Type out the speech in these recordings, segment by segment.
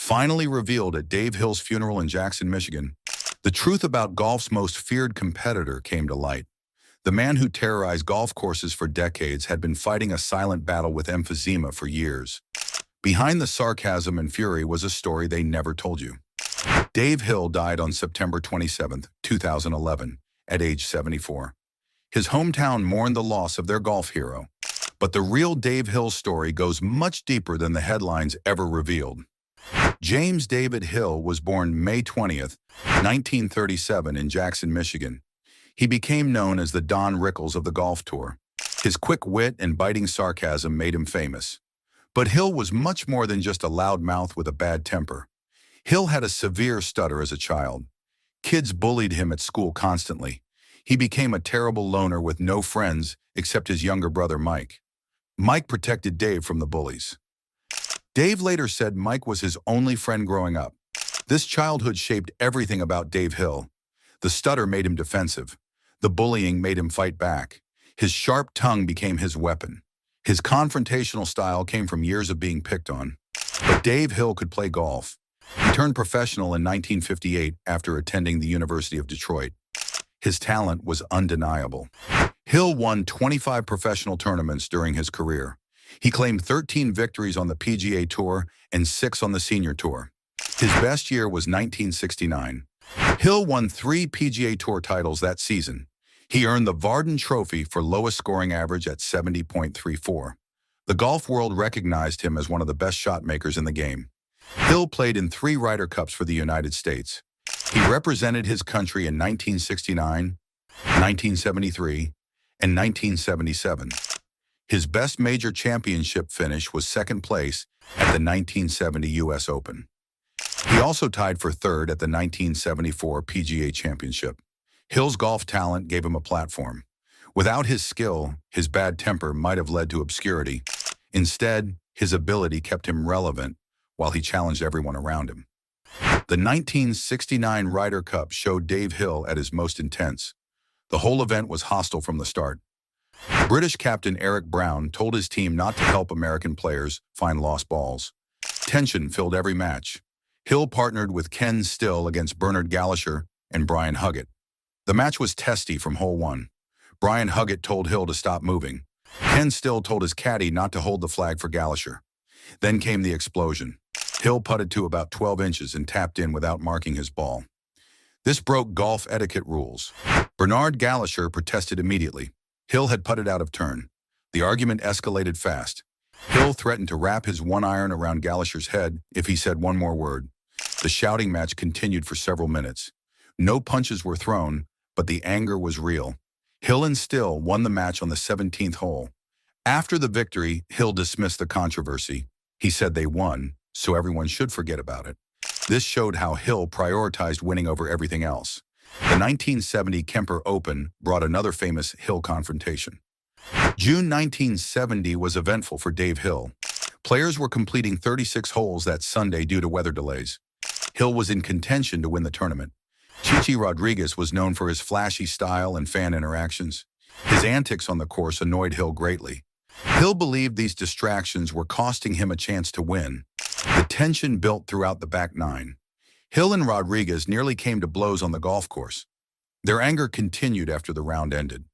Finally revealed at Dave Hill's funeral in Jackson, Michigan, the truth about golf's most feared competitor came to light. The man who terrorized golf courses for decades had been fighting a silent battle with emphysema for years. Behind the sarcasm and fury was a story they never told you. Dave Hill died on September 27, 2011, at age 74. His hometown mourned the loss of their golf hero. But the real Dave Hill story goes much deeper than the headlines ever revealed. James David Hill was born May 20th, 1937 in Jackson, Michigan. He became known as the Don Rickles of the golf tour. His quick wit and biting sarcasm made him famous. But Hill was much more than just a loud mouth with a bad temper. Hill had a severe stutter as a child. Kids bullied him at school constantly. He became a terrible loner with no friends except his younger brother Mike. Mike protected Dave from the bullies. Dave later said Mike was his only friend growing up. This childhood shaped everything about Dave Hill. The stutter made him defensive. The bullying made him fight back. His sharp tongue became his weapon. His confrontational style came from years of being picked on. But Dave Hill could play golf. He turned professional in 1958 after attending the University of Detroit. His talent was undeniable. Hill won 25 professional tournaments during his career. He claimed 13 victories on the PGA Tour and 6 on the Senior Tour. His best year was 1969. Hill won 3 PGA Tour titles that season. He earned the Varden Trophy for lowest scoring average at 70.34. The golf world recognized him as one of the best shot makers in the game. Hill played in 3 Ryder Cups for the United States. He represented his country in 1969, 1973, and 1977. His best major championship finish was second place at the 1970 U.S. Open. He also tied for third at the 1974 PGA Championship. Hill's golf talent gave him a platform. Without his skill, his bad temper might have led to obscurity. Instead, his ability kept him relevant while he challenged everyone around him. The 1969 Ryder Cup showed Dave Hill at his most intense. The whole event was hostile from the start. British captain Eric Brown told his team not to help American players find lost balls. Tension filled every match. Hill partnered with Ken Still against Bernard Galasher and Brian Huggett. The match was testy from hole 1. Brian Huggett told Hill to stop moving. Ken Still told his caddy not to hold the flag for Galasher. Then came the explosion. Hill putted to about 12 inches and tapped in without marking his ball. This broke golf etiquette rules. Bernard Galasher protested immediately. Hill had putted out of turn. The argument escalated fast. Hill threatened to wrap his 1-iron around Galasher's head if he said one more word. The shouting match continued for several minutes. No punches were thrown, but the anger was real. Hill and Still won the match on the 17th hole. After the victory, Hill dismissed the controversy. He said they won, so everyone should forget about it. This showed how Hill prioritized winning over everything else. The 1970 Kemper Open brought another famous Hill confrontation. June 1970 was eventful for Dave Hill. Players were completing 36 holes that Sunday due to weather delays. Hill was in contention to win the tournament. Chichi Rodriguez was known for his flashy style and fan interactions. His antics on the course annoyed Hill greatly. Hill believed these distractions were costing him a chance to win. The tension built throughout the back 9. Hill and Rodriguez nearly came to blows on the golf course. Their anger continued after the round ended.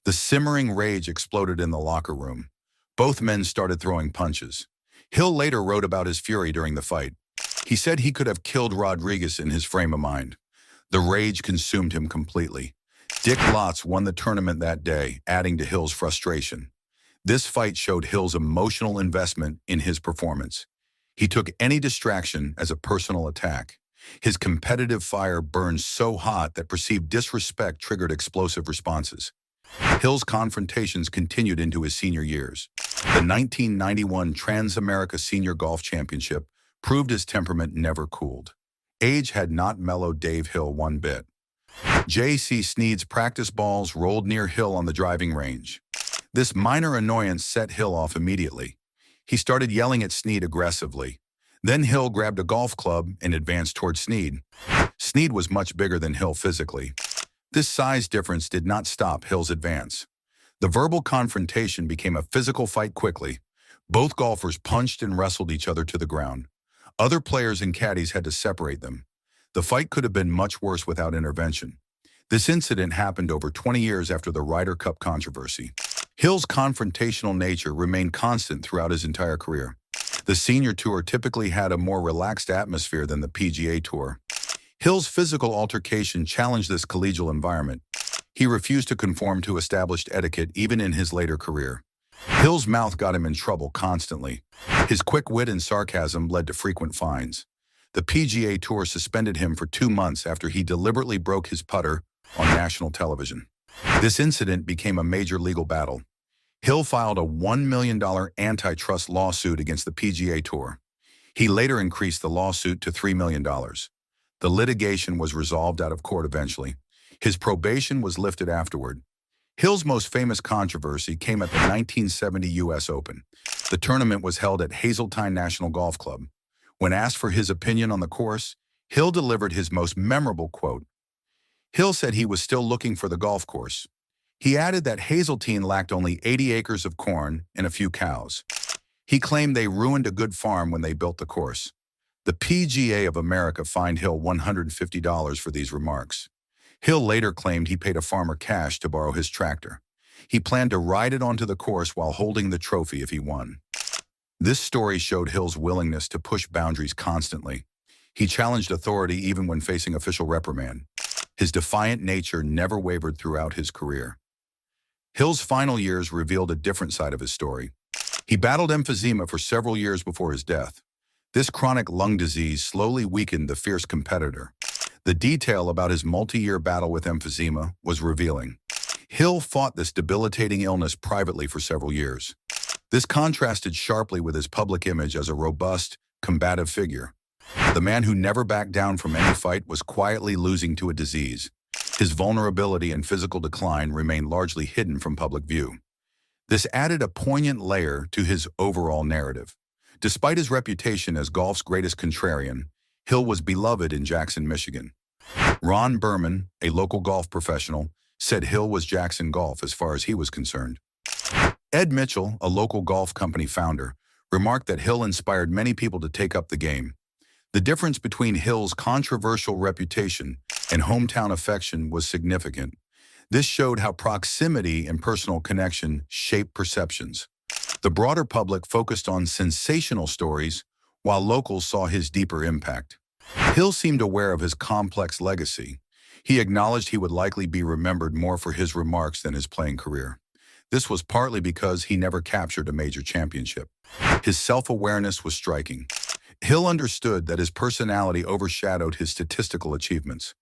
The simmering rage exploded in the locker room. Both men started throwing punches. Hill later wrote about his fury during the fight. He said he could have killed Rodriguez in his frame of mind. The rage consumed him completely. Dick Lotz won the tournament that day, adding to Hill's frustration. This fight showed Hill's emotional investment in his performance. He took any distraction as a personal attack. His competitive fire burned so hot that perceived disrespect triggered explosive responses. Hill's confrontations continued into his senior years. The 1991 Trans-America Senior Golf Championship proved his temperament never cooled. Age had not mellowed Dave Hill one bit. J.C. Snead's practice balls rolled near Hill on the driving range. This minor annoyance set Hill off immediately. He started yelling at Snead aggressively. Then Hill grabbed a golf club and advanced toward Snead. Snead was much bigger than Hill physically. This size difference did not stop Hill's advance. The verbal confrontation became a physical fight quickly. Both golfers punched and wrestled each other to the ground. Other players and caddies had to separate them. The fight could have been much worse without intervention. This incident happened over 20 years after the Ryder Cup controversy. Hill's confrontational nature remained constant throughout his entire career. The senior tour typically had a more relaxed atmosphere than the PGA Tour. Hill's physical altercation challenged this collegial environment. He refused to conform to established etiquette even in his later career. Hill's mouth got him in trouble constantly. His quick wit and sarcasm led to frequent fines. The PGA Tour suspended him for 2 months after he deliberately broke his putter on national television. This incident became a major legal battle. Hill filed a $1 million antitrust lawsuit against the PGA Tour. He later increased the lawsuit to $3 million. The litigation was resolved out of court eventually. His probation was lifted afterward. Hill's most famous controversy came at the 1970 U.S. Open. The tournament was held at Hazeltine National Golf Club. When asked for his opinion on the course, Hill delivered his most memorable quote. Hill said he was still looking for the golf course. He added that Hazeltine lacked only 80 acres of corn and a few cows. He claimed they ruined a good farm when they built the course. The PGA of America fined Hill $150 for these remarks. Hill later claimed he paid a farmer cash to borrow his tractor. He planned to ride it onto the course while holding the trophy if he won. This story showed Hill's willingness to push boundaries constantly. He challenged authority even when facing official reprimand. His defiant nature never wavered throughout his career. Hill's final years revealed a different side of his story. He battled emphysema for several years before his death. This chronic lung disease slowly weakened the fierce competitor. The detail about his multi-year battle with emphysema was revealing. Hill fought this debilitating illness privately for several years. This contrasted sharply with his public image as a robust, combative figure. The man who never backed down from any fight was quietly losing to a disease. His vulnerability and physical decline remained largely hidden from public view. This added a poignant layer to his overall narrative. Despite his reputation as golf's greatest contrarian, Hill was beloved in Jackson, Michigan. Ron Berman, a local golf professional, said Hill was Jackson golf as far as he was concerned. Ed Mitchell, a local golf company founder, remarked that Hill inspired many people to take up the game. The difference between Hill's controversial reputation and hometown affection was significant. This showed how proximity and personal connection shape perceptions. The broader public focused on sensational stories, while locals saw his deeper impact. Hill seemed aware of his complex legacy. He acknowledged he would likely be remembered more for his remarks than his playing career. This was partly because he never captured a major championship. His self-awareness was striking. Hill understood that his personality overshadowed his statistical achievements.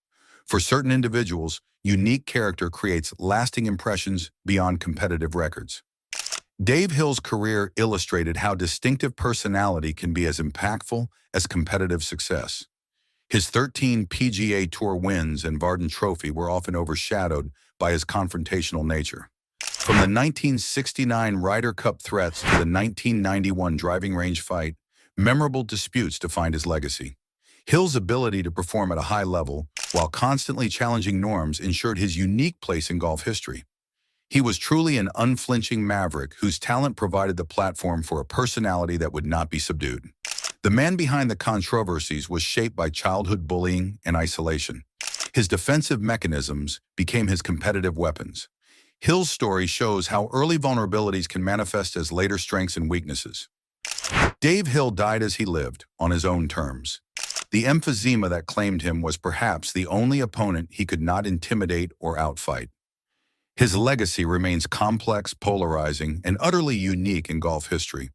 For certain individuals, unique character creates lasting impressions beyond competitive records. Dave Hill's career illustrated how distinctive personality can be as impactful as competitive success. His 13 PGA Tour wins and Varden Trophy were often overshadowed by his confrontational nature. From the 1969 Ryder Cup threats to the 1991 driving range fight, memorable disputes defined his legacy. Hill's ability to perform at a high level while constantly challenging norms ensured his unique place in golf history. He was truly an unflinching maverick whose talent provided the platform for a personality that would not be subdued. The man behind the controversies was shaped by childhood bullying and isolation. His defensive mechanisms became his competitive weapons. Hill's story shows how early vulnerabilities can manifest as later strengths and weaknesses. Dave Hill died as he lived, on his own terms. The emphysema that claimed him was perhaps the only opponent he could not intimidate or outfight. His legacy remains complex, polarizing, and utterly unique in golf history.